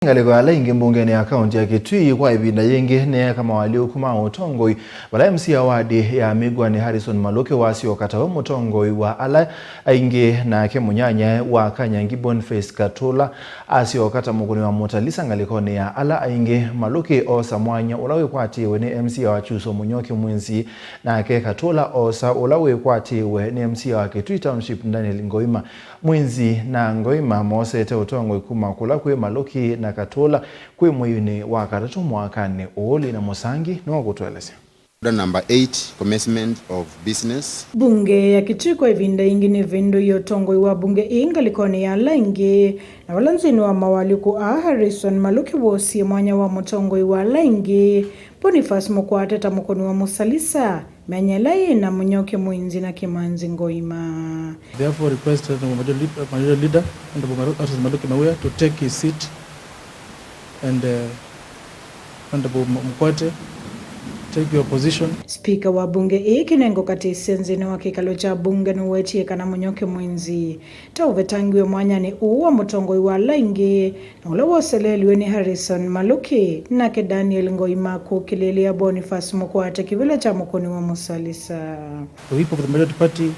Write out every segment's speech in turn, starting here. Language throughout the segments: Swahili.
Ngaliko aingi Mbungeni ya Kaunti ya Kitui kwa ivinda yingi niyeeka mawalyuku Mutongoi vala MC awadi ya Migwani Harrison Maluki wasyoka tawe Mutongoi wa aingi nake munyanyae wa Kanyangi Boniface Katula asyoka mukuni wa mutalisa ngalikoni ya aingi Maluki oosa mwanya wikwatiiwe ni MC wa Kyuso Munyoki Mwinzi nake Katula oosa wikwatiiwe ni MC wa Kitui Township Daniel Ngoima Mwinzi na Ngoima mosete Utongoi kumakula kwe Maluki na Katula kwe Mweu wa katatu mwakani uoli na musangi ni wakutuelezea. Number 8, commencement of business. Bunge ya Kitui kwa ivinda yingi ni vindo Utongoi wa bunge ngalikoni ya aingi na walanzini wa mawalyuku Harrison Maluki wosi mwanya wa Mutongoi wa aingi Boniface mukuni wa mutalisa munyanyae na Munyoki Mwinzi na Kanyangi Ngoima. Therefore requested the major leader and Maluki to take his seat and Mkwate take your position. Speaker wa bunge kinengo kati senzine wa kikalo cha bunge niyeeka na Munyoki Mwinzi tauvetangiwe mwanya ni uwa Mutongoi wa aingi na ule woseleliwe ni Harrison Maluki nake Daniel Ngoima kukililia Boniface Mkwate kivile cha mukuni wa mutalisa. The whip of the majority party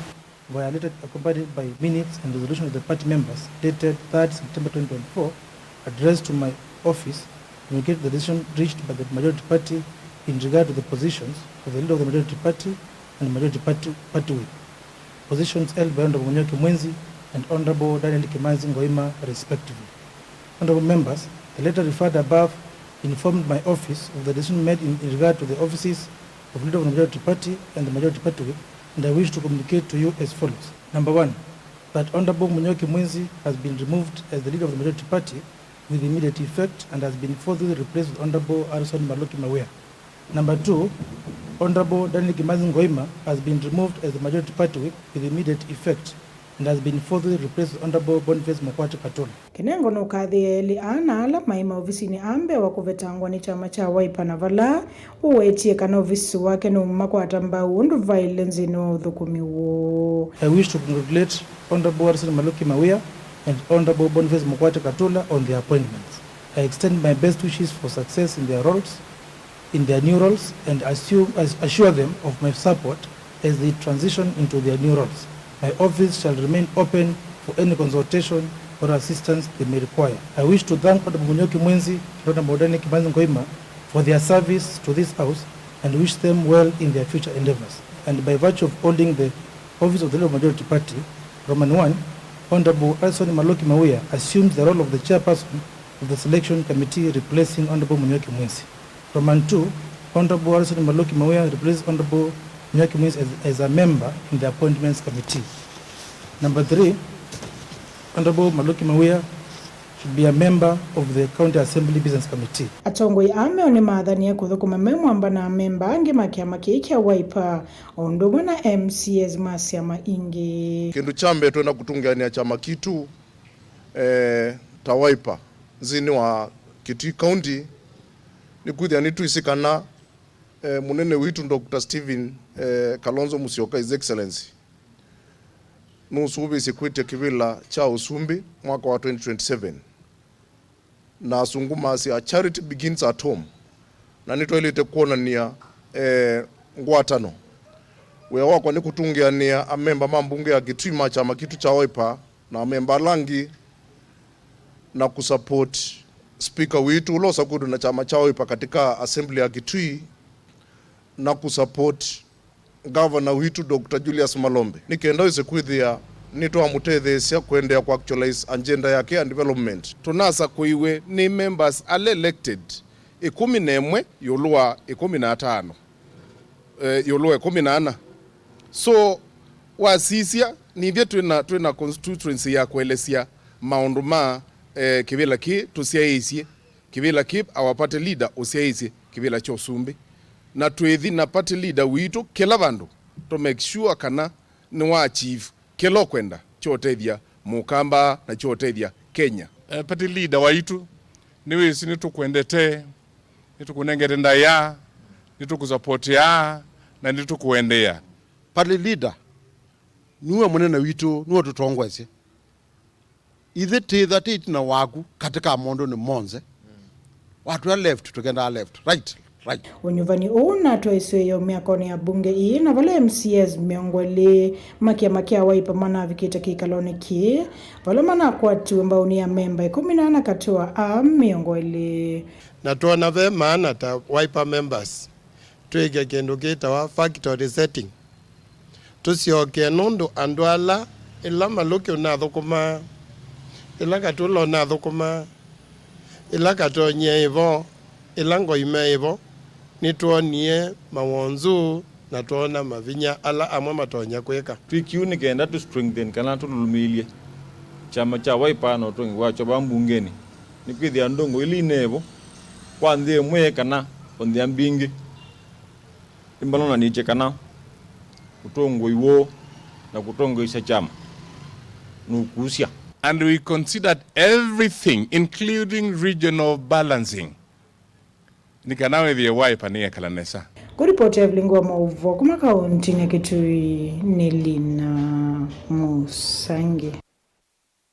violated accompanied by minutes and resolution of the party members dated 3rd September 2024 addressed to my office communicate the decision reached by the majority party in regard to the positions of the leader of the majority party and the majority party whip. Positions held by Honorable Munyoki Mwinzi and Honorable Daniel Ngoima respectively. Honorable members, the letter referred above informed my office of the decision made in regard to the offices of leader of the majority party and the majority party whip, and I wish to communicate to you as follows. Number 1, that Honorable Munyoki Mwinzi has been removed as the leader of the majority party with immediate effect and has been forthwith replaced with Honorable Harrison Maluki. Number 2, Honorable Daniel Ngoima has been removed as the majority party whip with immediate effect and has been forthwith replaced with Honorable Boniface Katula. Kinengo no kadhieli ana ala maima ofisini ambe wa kuvetangwa ni chama cha Wiper na vala uwetieka na ofisi wake no makwata mbau violence no dhukumiwo. I wish to congratulate Honorable Harrison Maluki and Honorable Boniface Katula on their appointments. I extend my best wishes for success in their roles, in their new roles, and assure them of my support as they transition into their new roles. My office shall remain open for any consultation or assistance they may require. I wish to thank Honorable Munyoki Mwinzi and Honorable Kanyangi Ngoima for their service to this house and wish them well in their future endeavors. And by virtue of holding the office of the leader of the majority party, Roman 1, Honorable Harrison Maluki assumes the role of the chairperson of the selection committee, replacing Honorable Munyoki Mwinzi. Roman 2, Honorable Harrison Maluki replaces Honorable Munyoki Mwinzi as a member in the appointments committee. Number 3, Honorable Maluki should be a member of the County Assembly Business Committee. Atongoi ame one madhani ya kuthukuma memwamba na memba ange makiama kia Wiper ondomo na MCS masiama ingi. Kindu chambe tuenda kutungiania chama kitu ta Wiper zini wa Kitui County ni kuthia nitu isikana munene witu Dr. Steven Kalonzo Musyoka His Excellency nusubi sikwite kivila cha usumbi mwaka wa 2027 na sunguma si a charity begins at home na nito ilite kuona nia ngwatano wewa kwa nikutungia nia amemba mambunge ya Kitui machama kitu cha Wiper na amemba langi na kusupport speaker witu ulosa kudu na chama cha Wiper katika assembly ya Kitui na kusupport governor witu Dr. Julius Malombe nikienda ise kwithia nito amutethesia kuendea kwa actualize agenda yake and development. Tunasa kuiwe ni members are elected 11 yolua 15 yolua 14 so wasisia ni vyetu na constituency ya kuelesia maundu ma kivila ki tusiaisie kivila ki awapate leader usiaisie kivila cho sumbi na tuethi na party leader witu kila vandu to make sure kana ni wa achieve kelo kwenda chotethia mukamba na chotethia Kenya. Party leader waitu niwe sini tukwendete nitukunengere ndaya nitukusupport ya na nitukuendea. Party leader niwe munene witu niwe tutongwese ithe titha titina waku katika mondo ni monze watu wa left tukenda left right. Unyuvani una twaiswe yo miakoni ya bunge ii na vala MCS miongole makia waipa mana vikita kikalone ki vala mana kwa tu mbao ni ya memba 14 katua miongole na tuona ve maana ta waipa members tuige kendo kita wa factory setting tusyoke nundu andwala ila Maluki unathukuma ila Katula unathukuma ila Katonye ivo ila Ngoima ivo nituonie mawonzu na tuona mavinya ala amwe matonya kweka twikiuni kenda tu strengthen kana tululumilie chama cha waipa no tongi wacho ba Mbungeni nikwithia ndongo ili nevo kwanzie mwe kana ondia mbingi imbalona niche kana Utongoi na kutongoisha chama nukusia. And we considered everything, including regional balancing. Nikanawe vya waipa niyeeka lanesa. Kuripoti ya vlingo mauvo kuma kaunti ya Kitui Nilina Musangi.